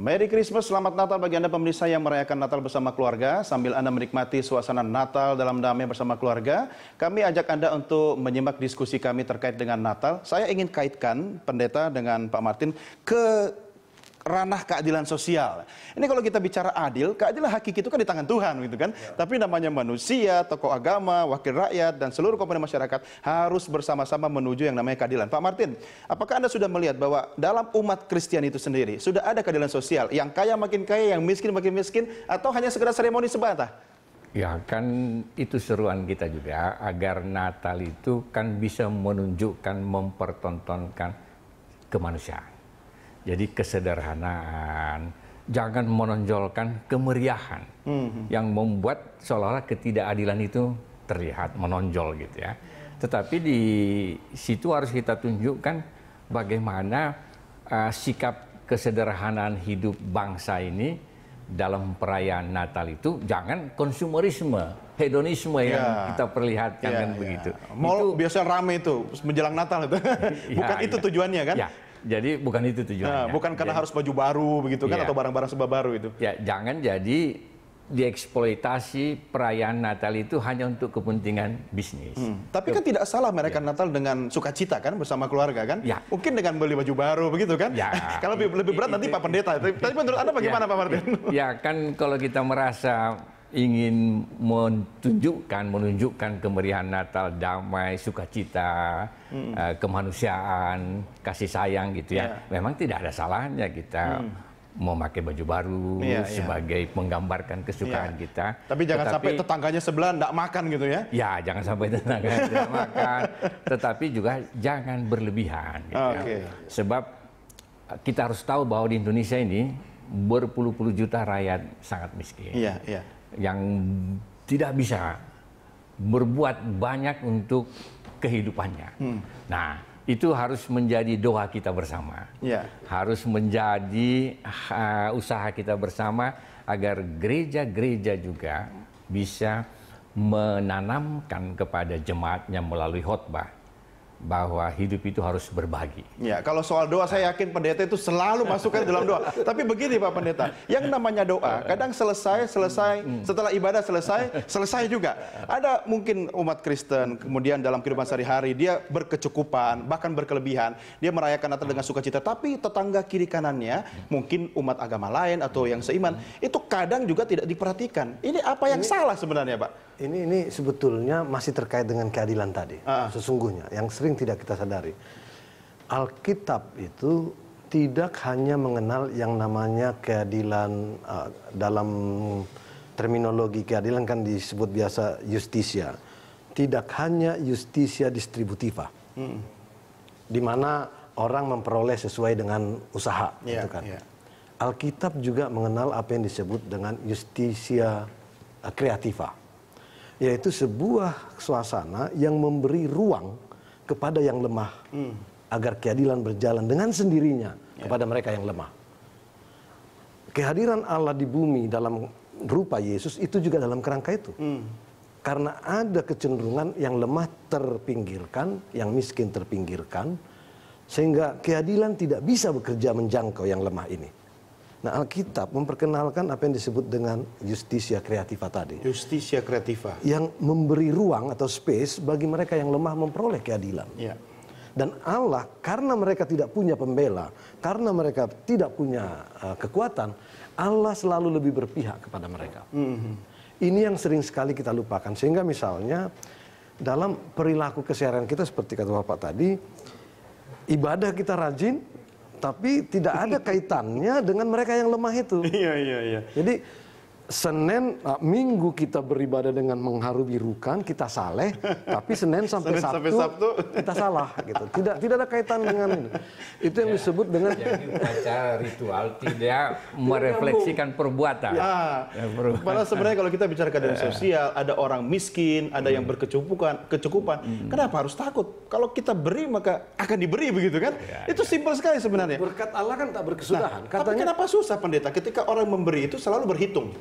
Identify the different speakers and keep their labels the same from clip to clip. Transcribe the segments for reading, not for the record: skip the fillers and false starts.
Speaker 1: Merry Christmas, selamat Natal bagi Anda pemirsa yang merayakan Natal bersama keluarga. Sambil Anda menikmati suasana Natal dalam damai bersama keluarga, kami ajak Anda untuk menyimak diskusi kami terkait dengan Natal. Saya ingin kaitkan pendeta dengan Pak Martin ke ranah keadilan sosial. Ini kalau kita bicara adil, keadilan hakiki itu kan di tangan Tuhan, gitu kan. Ya. Tapi namanya manusia, tokoh agama, wakil rakyat, dan seluruh komponen masyarakat harus bersama-sama menuju yang namanya keadilan. Pak Martin, apakah Anda sudah melihat bahwa dalam umat Kristen itu sendiri sudah ada keadilan sosial? Yang kaya makin kaya, yang miskin makin miskin, atau hanya sekedar seremoni semata?
Speaker 2: Ya, kan itu seruan kita juga, agar Natal itu kan bisa menunjukkan, mempertontonkan kemanusiaan. Jadi kesederhanaan, jangan menonjolkan kemeriahan yang membuat seolah-olah ketidakadilan itu terlihat menonjol gitu ya. Tetapi di situ harus kita tunjukkan bagaimana sikap kesederhanaan hidup bangsa ini dalam perayaan Natal itu jangan konsumerisme, hedonisme yang kita perlihatkan kan begitu.
Speaker 1: Mall biasanya rame itu menjelang Natal itu. Bukan itu tujuannya kan?
Speaker 2: Ya. Jadi bukan itu tujuannya.
Speaker 1: Bukan karena harus baju baru begitu kan, atau barang-barang serba baru itu.
Speaker 2: Ya, jangan jadi dieksploitasi perayaan Natal itu hanya untuk kepentingan bisnis.
Speaker 1: Tapi kan tidak salah merayakan Natal dengan sukacita kan, bersama keluarga kan. Ya. Mungkin dengan beli baju baru begitu kan. Ya. Kalau lebih berat nanti Pak Pendeta. Tapi menurut Anda bagaimana Pak Martin?
Speaker 2: Ya kan kalau kita merasa ingin menunjukkan kemeriahan Natal, damai, sukacita, kemanusiaan, kasih sayang gitu ya. Memang tidak ada salahnya kita memakai baju baru sebagai menggambarkan kesukaan kita.
Speaker 1: Tapi jangan sampai tetangganya sebelah tidak makan gitu ya.
Speaker 2: Ya, jangan sampai tetangganya tidak makan. Tetapi juga jangan berlebihan gitu ya. Sebab kita harus tahu bahwa di Indonesia ini berpuluh-puluh juta rakyat sangat miskin. Yang tidak bisa berbuat banyak untuk kehidupannya. Nah, itu harus menjadi doa kita bersama. Harus menjadi usaha kita bersama agar gereja-gereja juga bisa menanamkan kepada jemaatnya melalui khotbah bahwa hidup itu harus berbagi.
Speaker 1: Ya, kalau soal doa saya yakin pendeta itu selalu masukkan dalam doa. Tapi begini Pak Pendeta, yang namanya doa kadang selesai setelah ibadah selesai juga. Ada mungkin umat Kristen kemudian dalam kehidupan sehari-hari dia berkecukupan, bahkan berkelebihan, dia merayakan Natal dengan sukacita, tapi tetangga kiri kanannya mungkin umat agama lain atau yang seiman itu kadang juga tidak diperhatikan. Ini apa yang salah sebenarnya, Pak?
Speaker 3: Ini sebetulnya masih terkait dengan keadilan tadi. Sesungguhnya yang sering tidak kita sadari, Alkitab itu tidak hanya mengenal yang namanya keadilan, dalam terminologi keadilan kan disebut biasa justisia. Tidak hanya justisia distributiva, di mana orang memperoleh sesuai dengan usaha, gitu kan. Alkitab juga mengenal apa yang disebut dengan justisia kreativa, yaitu sebuah suasana yang memberi ruang kepada yang lemah agar keadilan berjalan dengan sendirinya kepada mereka yang lemah. Kehadiran Allah di bumi dalam rupa Yesus itu juga dalam kerangka itu. Karena ada kecenderungan yang lemah terpinggirkan, yang miskin terpinggirkan, sehingga keadilan tidak bisa bekerja menjangkau yang lemah ini. Nah, Alkitab memperkenalkan apa yang disebut dengan justisia kreativa tadi.
Speaker 1: Justisia kreativa.
Speaker 3: Yang memberi ruang atau space bagi mereka yang lemah memperoleh keadilan. Dan Allah, karena mereka tidak punya pembela, karena mereka tidak punya kekuatan, Allah selalu lebih berpihak kepada mereka. Ini yang sering sekali kita lupakan. Sehingga misalnya dalam perilaku keseharian kita seperti kata Bapak tadi, ibadah kita rajin, tapi tidak ada kaitannya dengan mereka yang lemah itu. Jadi Senin, Minggu kita beribadah dengan mengharu-birukan, kita saleh, tapi Senin sampai Sabtu kita salah gitu. Tidak ada kaitan dengan ini. Itu yang disebut dengan
Speaker 2: jadi upacara ritual tidak merefleksikan perbuatan.
Speaker 1: Padahal sebenarnya kalau kita bicara keadaan sosial, ada orang miskin, ada yang berkecukupan. Kenapa harus takut? Kalau kita beri maka akan diberi, begitu kan? Itu simpel sekali sebenarnya.
Speaker 3: Berkat Allah kan tak berkesudahan.
Speaker 1: Tapi kenapa susah, pendeta? Ketika orang memberi itu selalu berhitung.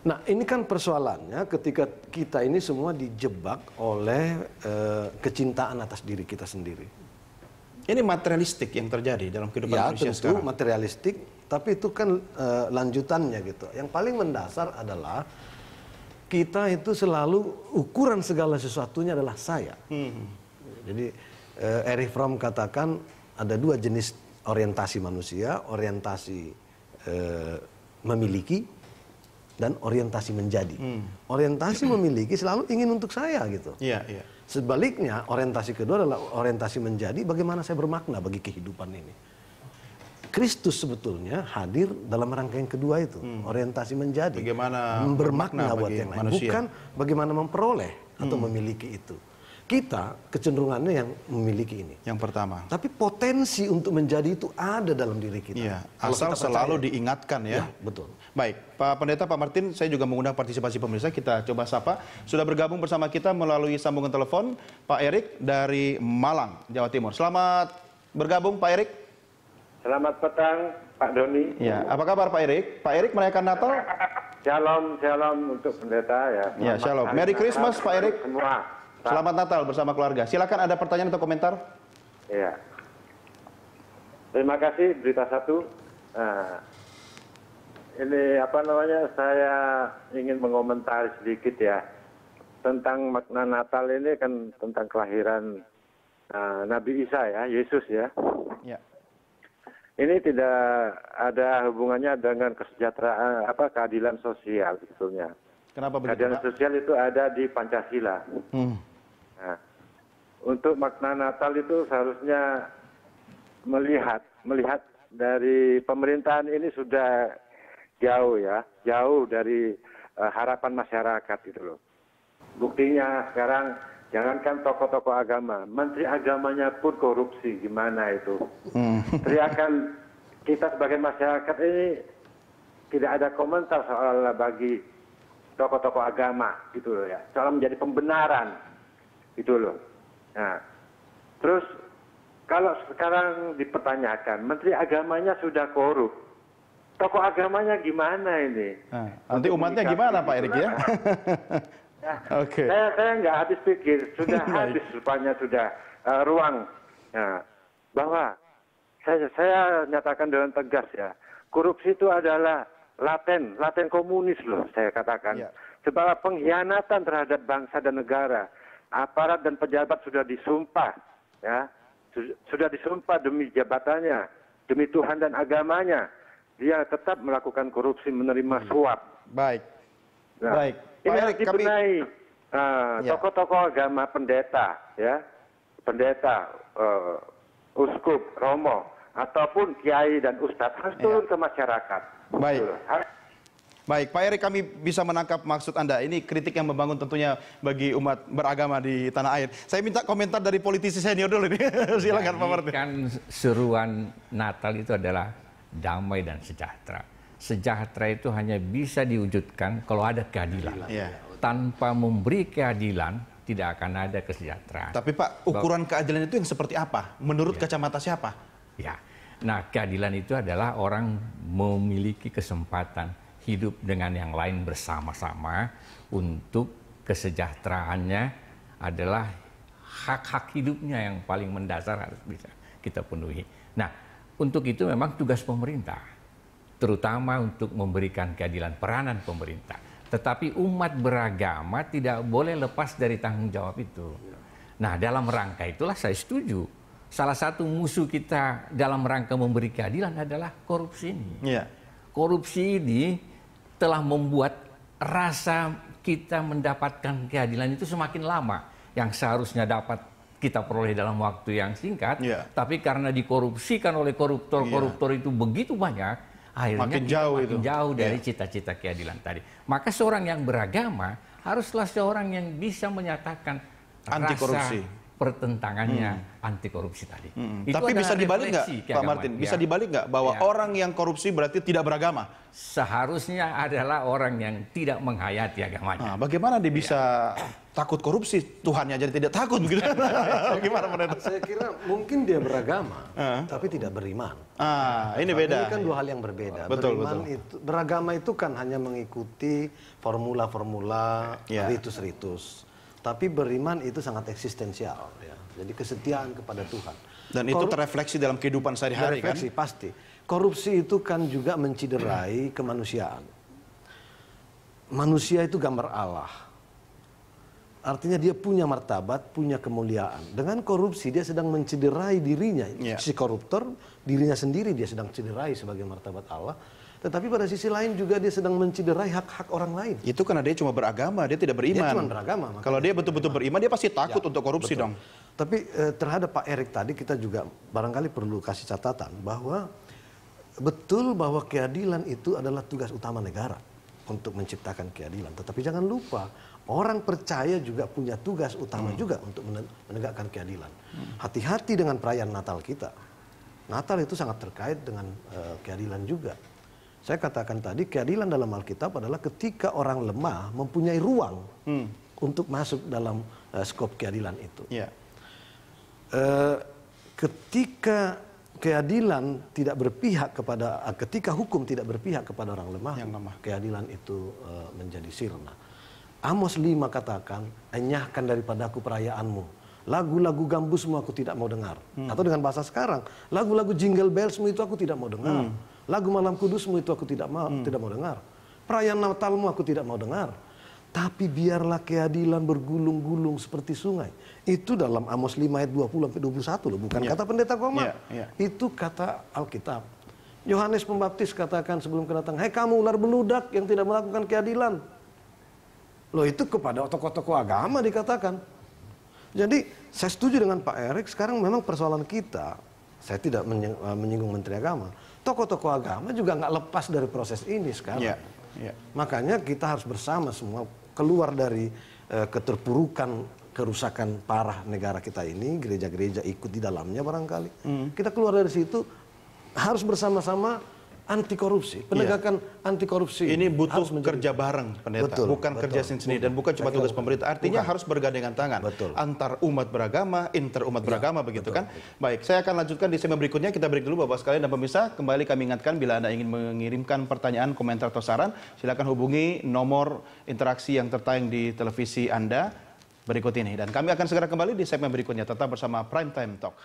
Speaker 3: Nah, ini kan persoalannya ketika kita ini semua dijebak oleh kecintaan atas diri kita sendiri.
Speaker 1: Ini materialistik yang terjadi dalam kehidupan manusia
Speaker 3: sekarang. Ya, tentu materialistik, tapi itu kan lanjutannya gitu. Yang paling mendasar adalah kita itu selalu ukuran segala sesuatunya adalah saya. Jadi Erich Fromm katakan ada dua jenis orientasi manusia, orientasi memiliki dan orientasi menjadi. Orientasi memiliki selalu ingin untuk saya gitu. Sebaliknya orientasi kedua adalah orientasi menjadi, bagaimana saya bermakna bagi kehidupan ini. Kristus sebetulnya hadir dalam rangka yang kedua itu, orientasi menjadi,
Speaker 1: bagaimana
Speaker 3: bermakna buat yang lain,
Speaker 1: manusia.
Speaker 3: bukan bagaimana memperoleh atau memiliki itu. Kita kecenderungannya yang memiliki ini.
Speaker 1: Yang pertama.
Speaker 3: Tapi potensi untuk menjadi itu ada dalam diri kita.
Speaker 1: Iya, asal selalu diingatkan ya.
Speaker 3: Betul.
Speaker 1: Baik, Pak Pendeta, Pak Martin, saya juga mengundang partisipasi pemirsa. Kita coba sapa. Sudah bergabung bersama kita melalui sambungan telepon Pak Erik dari Malang, Jawa Timur. Selamat bergabung Pak Erik.
Speaker 4: Selamat petang Pak Doni.
Speaker 1: Ya, apa kabar Pak Erik? Pak Erik merayakan Natal?
Speaker 4: Shalom untuk pendeta ya.
Speaker 1: Ya, shalom. Merry Christmas Pak Erik.
Speaker 4: Semua.
Speaker 1: Selamat Natal bersama keluarga. Silakan, ada pertanyaan atau komentar?
Speaker 4: Iya. Terima kasih berita satu. Nah, ini saya ingin mengomentari sedikit ya tentang makna Natal ini, kan tentang kelahiran Nabi Isa ya, Yesus ya.
Speaker 1: Ya.
Speaker 4: Ini tidak ada hubungannya dengan kesejahteraan keadilan sosial sebetulnya.
Speaker 1: Kenapa begitu,
Speaker 4: keadilan
Speaker 1: Pak?
Speaker 4: sosial itu ada di Pancasila. Nah, untuk makna Natal itu seharusnya melihat dari pemerintahan ini sudah jauh dari harapan masyarakat gitu loh. Buktinya sekarang jangankan tokoh-tokoh agama, menteri agamanya pun korupsi, gimana itu? Teriakan kita sebagai masyarakat ini tidak ada komentar soal bagi tokoh-tokoh agama gitu loh ya, soal menjadi pembenaran gitu loh. Nah, terus kalau sekarang dipertanyakan menteri agamanya sudah korup, tokoh agamanya gimana ini?
Speaker 1: Nanti umatnya gimana Pak Erik ya?
Speaker 4: Oke. Saya nggak habis pikir, sudah habis rupanya sudah ruang. Nah, bahwa saya nyatakan dengan tegas ya, korupsi itu adalah laten komunis loh, saya katakan. Sebab pengkhianatan terhadap bangsa dan negara. Aparat dan pejabat sudah disumpah, ya, sudah disumpah demi jabatannya, demi Tuhan dan agamanya. Dia tetap melakukan korupsi, menerima suap.
Speaker 1: Baik.
Speaker 4: Nah,
Speaker 1: Baik.
Speaker 4: Ini harus dibenahi. Tokoh-tokoh agama, pendeta, ya, uskup, romo, ataupun kiai dan ustadz harus turun ke masyarakat.
Speaker 1: Baik. Baik, Pak Erik, kami bisa menangkap maksud Anda. Ini kritik yang membangun tentunya bagi umat beragama di tanah air. Saya minta komentar dari politisi senior dulu ini. Silakan Pak Martin.
Speaker 2: Kan seruan Natal itu adalah damai dan sejahtera. Sejahtera itu hanya bisa diwujudkan kalau ada keadilan. Tanpa memberi keadilan, tidak akan ada kesejahteraan.
Speaker 1: Tapi Pak, ukuran keadilan itu yang seperti apa? Menurut kacamata siapa?
Speaker 2: Ya, nah keadilan itu adalah orang memiliki kesempatan hidup dengan yang lain bersama-sama untuk kesejahteraannya adalah hak-hak hidupnya yang paling mendasar harus bisa kita penuhi. Nah, untuk itu memang tugas pemerintah, terutama untuk memberikan keadilan, peranan pemerintah. Tetapi umat beragama tidak boleh lepas dari tanggung jawab itu. Nah, dalam rangka itulah saya setuju. Salah satu musuh kita dalam rangka memberi keadilan adalah korupsi ini. Korupsi ini telah membuat rasa kita mendapatkan keadilan itu semakin lama. Yang seharusnya dapat kita peroleh dalam waktu yang singkat. Tapi karena dikorupsikan oleh koruptor-koruptor itu begitu banyak, akhirnya
Speaker 1: makin
Speaker 2: kita
Speaker 1: jauh
Speaker 2: makin jauh dari cita-cita keadilan tadi. Maka seorang yang beragama haruslah seorang yang bisa menyatakan
Speaker 1: anti korupsi,
Speaker 2: pertentangannya anti korupsi tadi.
Speaker 1: Tapi bisa dibalik nggak, Pak Martin? Bisa dibalik nggak bahwa orang yang korupsi berarti tidak beragama?
Speaker 2: Seharusnya adalah orang yang tidak menghayati agamanya.
Speaker 1: Bagaimana dia bisa takut korupsi? Tuhannya jadi tidak takut begitu? Gimana menurut?
Speaker 3: Saya kira mungkin dia beragama, tapi tidak beriman.
Speaker 1: Ini beda.
Speaker 3: Ini kan dua hal yang berbeda.
Speaker 1: Betul,
Speaker 3: beriman itu, beragama itu kan hanya mengikuti formula-formula, ritus-ritus. Tapi beriman itu sangat eksistensial, ya. Jadi kesetiaan kepada Tuhan.
Speaker 1: Dan itu terrefleksi dalam kehidupan sehari-hari kan?
Speaker 3: Terrefleksi, pasti. Korupsi itu kan juga menciderai kemanusiaan. Manusia itu gambar Allah. Artinya dia punya martabat, punya kemuliaan. Dengan korupsi dia sedang menciderai dirinya. Si koruptor, dirinya sendiri dia sedang cederai sebagai martabat Allah. Tetapi pada sisi lain juga dia sedang menciderai hak-hak orang lain.
Speaker 1: Itu karena dia cuma beragama, dia tidak beriman.
Speaker 3: Dia cuma beragama.
Speaker 1: Kalau dia betul-betul beriman, dia pasti takut untuk korupsi dong.
Speaker 3: Tapi terhadap Pak Erik tadi kita juga barangkali perlu kasih catatan bahwa betul bahwa keadilan itu adalah tugas utama negara untuk menciptakan keadilan. Tetapi jangan lupa, orang percaya juga punya tugas utama juga untuk menegakkan keadilan. Hati-hati dengan perayaan Natal kita. Natal itu sangat terkait dengan keadilan juga. Saya katakan tadi, keadilan dalam Alkitab adalah ketika orang lemah mempunyai ruang untuk masuk dalam skop keadilan itu. Ketika keadilan tidak berpihak kepada, ketika hukum tidak berpihak kepada orang lemah, keadilan itu menjadi sirna. Amos 5 katakan, enyahkan daripadaku perayaanmu. Lagu-lagu gambusmu aku tidak mau dengar. Atau dengan bahasa sekarang, lagu-lagu jingle bellsmu itu aku tidak mau dengar. Lagu malam kudusmu itu aku tidak mau dengar. Perayaan Natalmu aku tidak mau dengar. Tapi biarlah keadilan bergulung-gulung seperti sungai. Itu dalam Amos 5 ayat 20-21 loh. Bukan kata pendeta Komar. Itu kata Alkitab. Yohanes Pembaptis katakan sebelum kedatangan, "Hei kamu ular beludak yang tidak melakukan keadilan." Loh itu kepada tokoh-tokoh agama dikatakan. Jadi saya setuju dengan Pak Erik, sekarang memang persoalan kita, saya tidak menyinggung Menteri Agama, tokoh-tokoh agama juga nggak lepas dari proses ini sekarang. Makanya kita harus bersama semua keluar dari keterpurukan, kerusakan parah negara kita ini, gereja-gereja ikut di dalamnya barangkali. Kita keluar dari situ, harus bersama-sama anti korupsi, penegakan anti korupsi.
Speaker 1: Ini butuh kerja bareng, pendeta, bukan kerja sendiri dan bukan cuma tugas pemerintah. Artinya harus bergandengan tangan antar umat beragama, inter umat beragama begitu kan. Baik, saya akan lanjutkan di segmen berikutnya. Kita break dulu Bapak sekalian dan pemirsa. Kembali kami ingatkan bila Anda ingin mengirimkan pertanyaan, komentar atau saran, silakan hubungi nomor interaksi yang tertayang di televisi Anda berikut ini. Dan kami akan segera kembali di segmen berikutnya. Tetap bersama Prime Time Talk.